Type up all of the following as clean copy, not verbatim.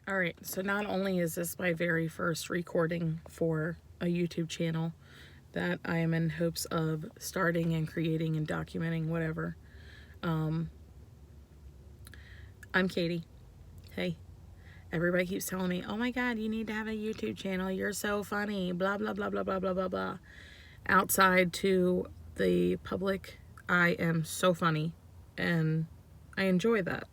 All right, so not only is this my very first recording for a YouTube channel that I am in hopes of starting and creating and documenting, whatever. I'm Katie. Hey, everybody keeps telling me, oh my God, you need to have a YouTube channel. You're so funny, blah, blah, blah, blah, blah, blah, blah, blah. Outside to the public, I am so funny, and I enjoy that.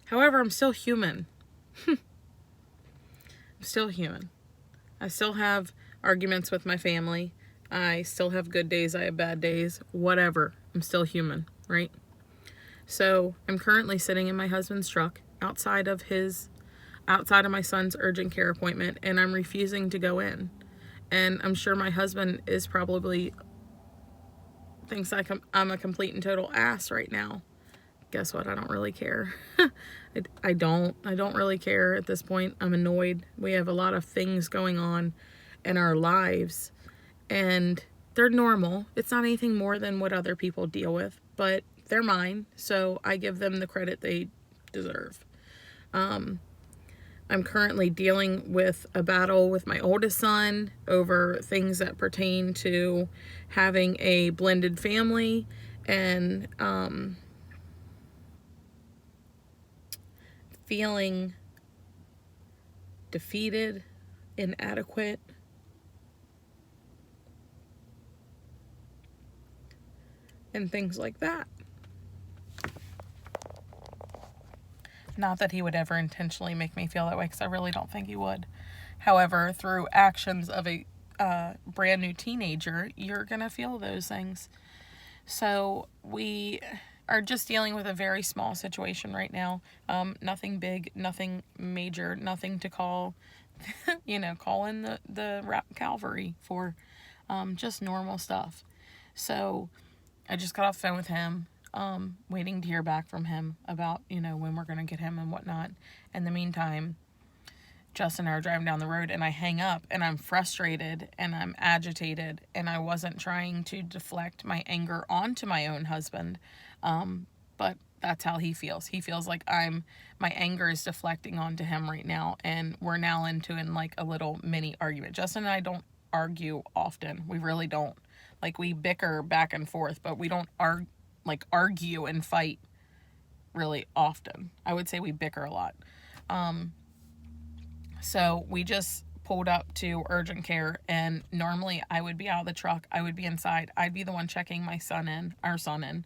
However, I'm still human. I'm still human. I still have arguments with my family. I still have good days. I have bad days. Whatever. I'm still human, right? So I'm currently sitting in my husband's truck outside of my son's urgent care appointment, and I'm refusing to go in. And I'm sure my husband is probably thinks I'm a complete and total ass right now. Guess what? I don't really care. I don't really care at this point. I'm annoyed. We have a lot of things going on in our lives, and they're normal. It's not anything more than what other people deal with, but they're mine, so I give them the credit they deserve. I'm currently dealing with a battle with my oldest son over things that pertain to having a blended family, and feeling defeated, inadequate, and things like that. Not that he would ever intentionally make me feel that way, because I really don't think he would. However, through actions of a brand new teenager, you're going to feel those things. So we are just dealing with a very small situation right now. Nothing big, nothing major, nothing to call, call in the cavalry for, just normal stuff. So I just got off the phone with him, waiting to hear back from him about, when we're going to get him and whatnot. In the meantime, Justin and I are driving down the road, and I hang up, and I'm frustrated and I'm agitated, and I wasn't trying to deflect my anger onto my own husband, but that's how he feels. He feels like my anger is deflecting onto him right now, and we're now into like a little mini argument. Justin and I don't argue often. We really don't. Like, we bicker back and forth, but we don't argue and fight really often. I would say we bicker a lot. So we just pulled up to urgent care, and normally I would be out of the truck. I would be inside. I'd be the one checking our son in.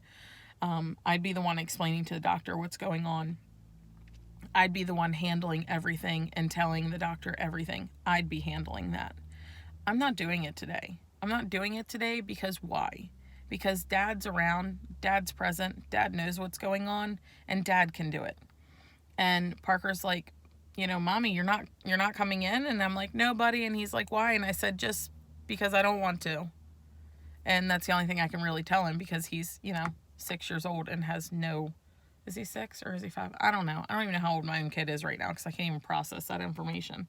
I'd be the one explaining to the doctor what's going on. I'd be the one handling everything and telling the doctor everything. I'd be handling that. I'm not doing it today. I'm not doing it today because why? Because Dad's around, Dad's present, Dad knows what's going on, and Dad can do it. And Parker's like, Mommy, you're not coming in? And I'm like, no, buddy. And he's like, why? And I said, just because I don't want to. And that's the only thing I can really tell him, because he's, 6 years old and has is he 6 or is he 5? I don't know. I don't even know how old my own kid is right now, because I can't even process that information.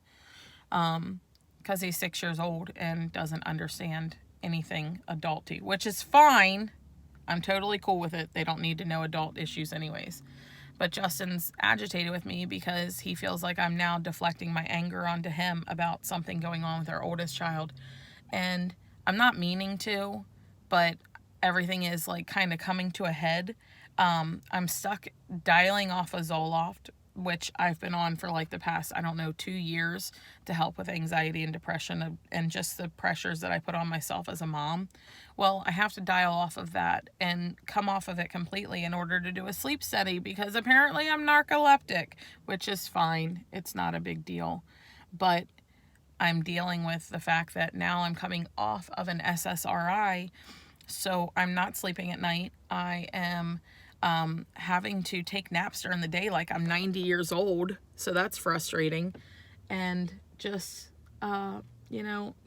Because he's 6 years old and doesn't understand anything adulty, which is fine. I'm totally cool with it. They don't need to know adult issues anyways. But Justin's agitated with me because he feels like I'm now deflecting my anger onto him about something going on with our oldest child. And I'm not meaning to, but everything is like kind of coming to a head. I'm stuck dialing off a Zoloft, which I've been on for like the past, 2 years, to help with anxiety and depression and just the pressures that I put on myself as a mom. Well, I have to dial off of that and come off of it completely in order to do a sleep study, because apparently I'm narcoleptic, which is fine. It's not a big deal. But I'm dealing with the fact that now I'm coming off of an SSRI, so I'm not sleeping at night. I am having to take naps during the day like I'm 90 years old, so that's frustrating. And just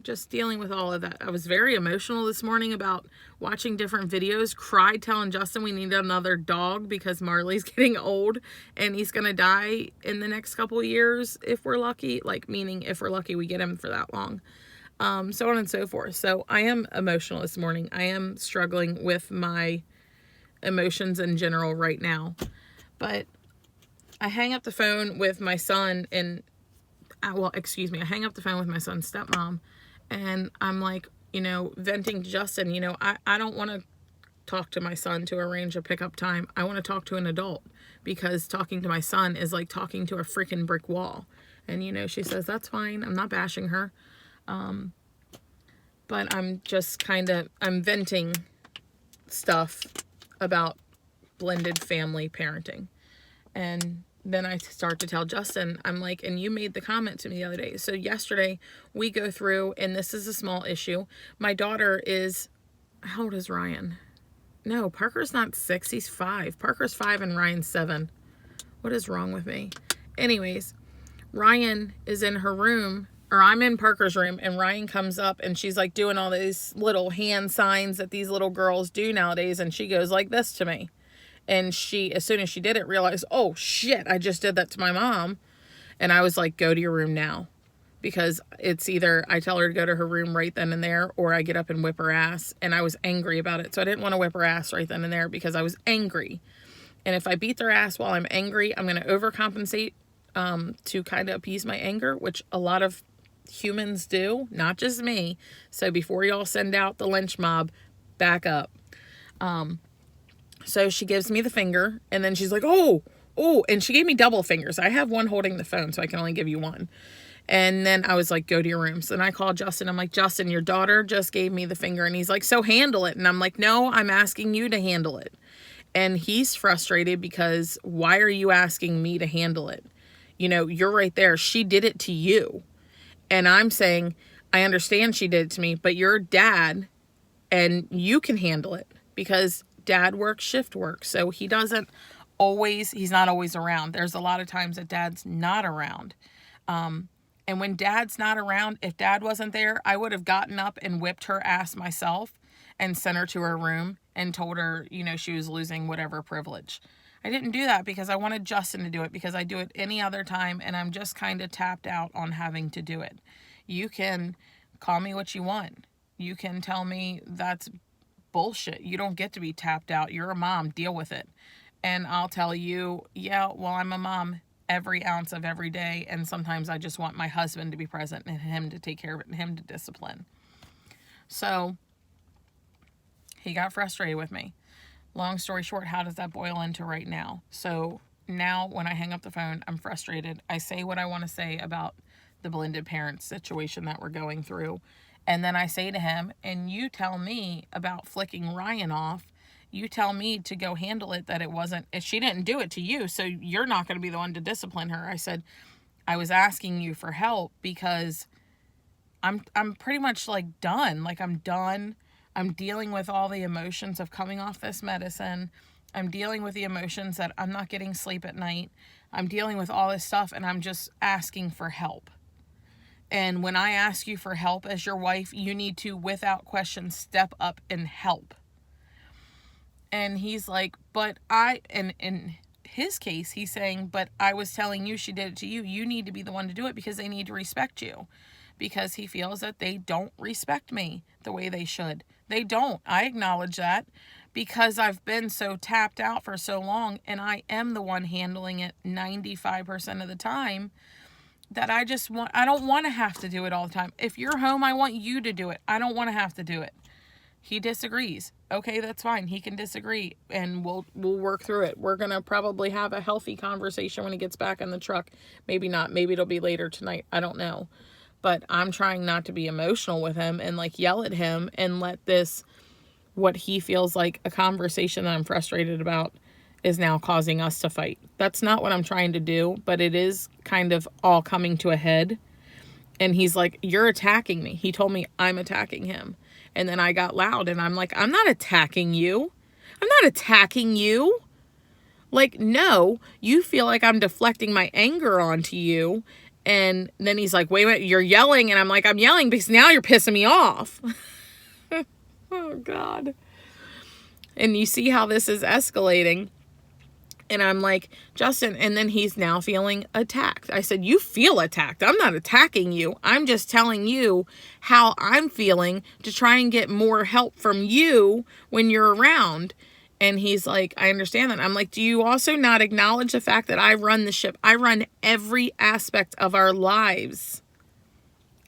just dealing with all of that. I was very emotional this morning about watching different videos, cried telling Justin we need another dog because Marley's getting old and he's gonna die in the next couple of years if we're lucky, meaning if we're lucky we get him for that long, so on and so forth. So I am emotional this morning. I am struggling with my emotions in general right now, but I hang up the phone with my son and, well, excuse me, I hang up the phone with my son's stepmom, and I'm like, venting to Justin, I don't want to talk to my son to arrange a pickup time. I want to talk to an adult, because talking to my son is like talking to a freaking brick wall. And, she says, that's fine. I'm not bashing her. But I'm just I'm venting stuff about blended family parenting. And then I start to tell Justin, I'm like, and you made the comment to me the other day. So yesterday we go through, and this is a small issue. My daughter is, how old is Ryan? No, Parker's not 6, he's 5. Parker's 5 and Ryan's 7. What is wrong with me? Anyways, Ryan is in her room, or I'm in Parker's room, and Ryan comes up and she's like doing all these little hand signs that these little girls do nowadays, and she goes like this to me. And she, as soon as she did it, realized, oh shit, I just did that to my mom. And I was like, go to your room now. Because it's either I tell her to go to her room right then and there, or I get up and whip her ass. And I was angry about it. So I didn't want to whip her ass right then and there because I was angry. And if I beat their ass while I'm angry, I'm going to overcompensate to kind of appease my anger, which a lot of humans do, not just me. So before y'all send out the lynch mob, back up. So she gives me the finger, and then she's like, oh, and she gave me double fingers. I have one holding the phone, so I can only give you one. And then I was like, go to your room. So then I called Justin. I'm like, Justin, your daughter just gave me the finger. And he's like, so handle it. And I'm like, no, I'm asking you to handle it. And he's frustrated because why are you asking me to handle it? You're right there. She did it to you. And I'm saying, I understand she did it to me, but you're dad and you can handle it, because dad works shift work. So he's not always around. There's a lot of times that dad's not around. And when dad's not around, if dad wasn't there, I would have gotten up and whipped her ass myself and sent her to her room and told her, she was losing whatever privilege. I didn't do that because I wanted Justin to do it, because I do it any other time and I'm just kind of tapped out on having to do it. You can call me what you want. You can tell me that's bullshit. You don't get to be tapped out. You're a mom. Deal with it. And I'll tell you, yeah, well, I'm a mom every ounce of every day, and sometimes I just want my husband to be present and him to take care of it and him to discipline. So he got frustrated with me. Long story short, how does that boil into right now? So now when I hang up the phone, I'm frustrated. I say what I want to say about the blended parents situation that we're going through. And then I say to him, and you tell me about flicking Ryan off. You tell me to go handle it, that it wasn't, she didn't do it to you, so you're not going to be the one to discipline her. I said, I was asking you for help because I'm pretty much like done. Like I'm done. I'm dealing with all the emotions of coming off this medicine. I'm dealing with the emotions that I'm not getting sleep at night. I'm dealing with all this stuff, and I'm just asking for help. And when I ask you for help as your wife, you need to, without question, step up and help. And he's like, but and in his case, he's saying, but I was telling you she did it to you. You need to be the one to do it because they need to respect you. Because he feels that they don't respect me the way they should. They don't. I acknowledge that because I've been so tapped out for so long, and I am the one handling it 95% of the time, that I don't want to have to do it all the time. If you're home, I want you to do it. I don't want to have to do it. He disagrees. Okay, that's fine. He can disagree, and we'll work through it. We're going to probably have a healthy conversation when he gets back in the truck. Maybe not. Maybe it'll be later tonight. I don't know. But I'm trying not to be emotional with him and like yell at him and let this, what he feels like a conversation that I'm frustrated about, is now causing us to fight. That's not what I'm trying to do, but it is kind of all coming to a head. And he's like, you're attacking me. He told me I'm attacking him. And then I got loud and I'm like, I'm not attacking you. I'm not attacking you. Like, no, you feel like I'm deflecting my anger onto you. And then he's like, wait, you're yelling. And I'm like, I'm yelling because now you're pissing me off. Oh, God. And you see how this is escalating. And I'm like, Justin, and then he's now feeling attacked. I said, you feel attacked. I'm not attacking you. I'm just telling you how I'm feeling to try and get more help from you when you're around. And he's like, I understand that. I'm like, do you also not acknowledge the fact that I run the ship? I run every aspect of our lives.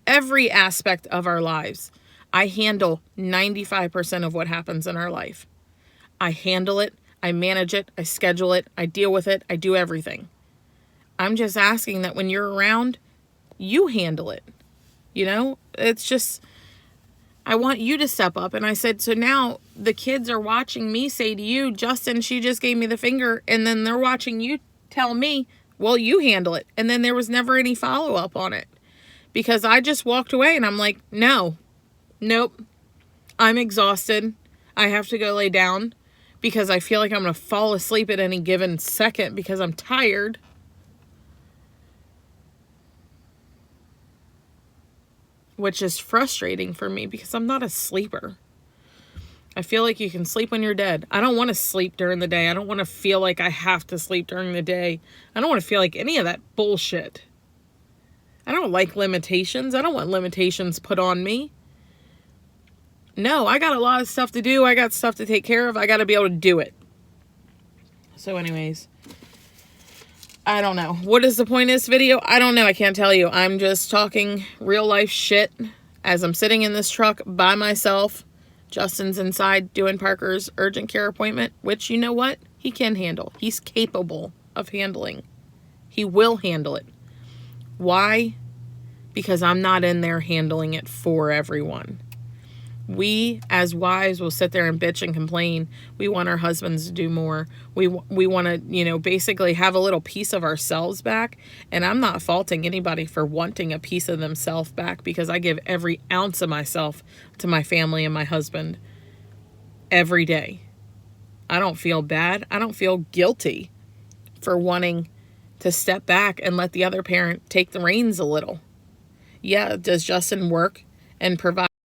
Every aspect of our lives. I handle 95% of what happens in our life. I handle it. I manage it. I schedule it. I deal with it. I do everything. I'm just asking that when you're around, you handle it. You know, it's just, I want you to step up. And I said, so now the kids are watching me say to you, Justin, she just gave me the finger. And then they're watching you tell me, well, you handle it. And then there was never any follow up on it because I just walked away and I'm like, nope, I'm exhausted. I have to go lay down because I feel like I'm going to fall asleep at any given second because I'm tired. Which is frustrating for me because I'm not a sleeper. I feel like you can sleep when you're dead. I don't want to sleep during the day. I don't want to feel like I have to sleep during the day. I don't want to feel like any of that bullshit. I don't like limitations. I don't want limitations put on me. No, I got a lot of stuff to do. I got stuff to take care of. I got to be able to do it. So anyways, I don't know. What is the point of this video? I don't know. I can't tell you. I'm just talking real life shit as I'm sitting in this truck by myself. Justin's inside doing Parker's urgent care appointment, which, you know what? He can handle. He's capable of handling. He will handle it. Why? Because I'm not in there handling it for everyone. We, as wives, will sit there and bitch and complain. We want our husbands to do more. We want to, you know, basically have a little piece of ourselves back. And I'm not faulting anybody for wanting a piece of themselves back because I give every ounce of myself to my family and my husband every day. I don't feel bad. I don't feel guilty for wanting to step back and let the other parent take the reins a little. Yeah, does Justin work and provide